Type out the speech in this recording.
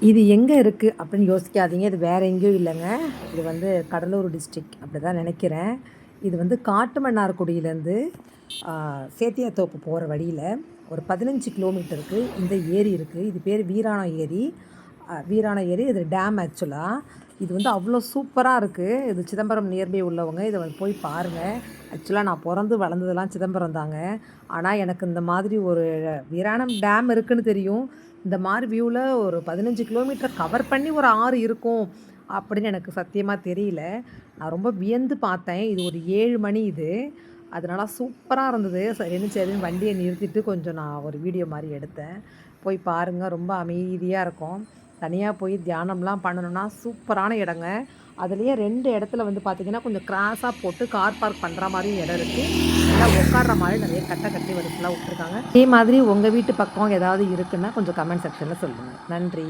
இது எங்கே இருக்குது அப்படின்னு யோசிக்காதீங்க. இது வேறு எங்கேயும் இல்லைங்க. இது வந்து கடலூர் டிஸ்ட்ரிக்ட் அப்படி தான் நினைக்கிறேன். இது வந்து காட்டுமன்னார்குடியிலேருந்து சேத்தியாத்தோப்பு போகிற வழியில் ஒரு 15 கிலோமீட்டருக்கு இந்த ஏரி இருக்குது. இது பேர் வீராணம் ஏரி. வீராணம் ஏரி இது டேம் ஆக்சுவலாக. இது வந்து அவ்வளோ சூப்பராக இருக்குது. இது சிதம்பரம் நியர்பை உள்ளவங்க இதை வந்து போய் பாருங்கள். ஆக்சுவலாக நான் பிறந்து வளர்ந்ததெல்லாம் சிதம்பரம் தாங்க. ஆனால் எனக்கு இந்த மாதிரி ஒரு வீராணம் டேம் இருக்குதுன்னு தெரியும். இந்த மாதிரி வியூவில் ஒரு 15 கிலோமீட்டர் கவர் பண்ணி ஒரு ஆறு இருக்கும் அப்படின்னு எனக்கு சத்தியமாக தெரியல. நான் ரொம்ப வியந்து பார்த்தேன். இது ஒரு 7 மணி இது. அதனால சூப்பராக இருந்தது. சரின்னு வண்டியை நிறுத்திட்டு கொஞ்சம் நான் ஒரு வீடியோ மாதிரி எடுத்தேன். போய் பாருங்கள், ரொம்ப அமைதியாக இருக்கும். தனியாக போய் தியானம்லாம் பண்ணணும்னா சூப்பரான இடங்க. அதுலேயே 2 இடத்துல வந்து பார்த்திங்கன்னா கொஞ்சம் கிராஸாக போட்டு கார் பார்க் பண்ணுற மாதிரியும் இடம் இருக்குது. நல்லா உட்கார்ற மாதிரி நிறைய கட்டி வரிசைலாம் விட்டுருக்காங்க. இதே மாதிரி உங்கள் வீட்டு பக்கம் ஏதாவது இருக்குன்னா கொஞ்சம் கமெண்ட் செக்ஷனில் சொல்லுங்கள். நன்றி.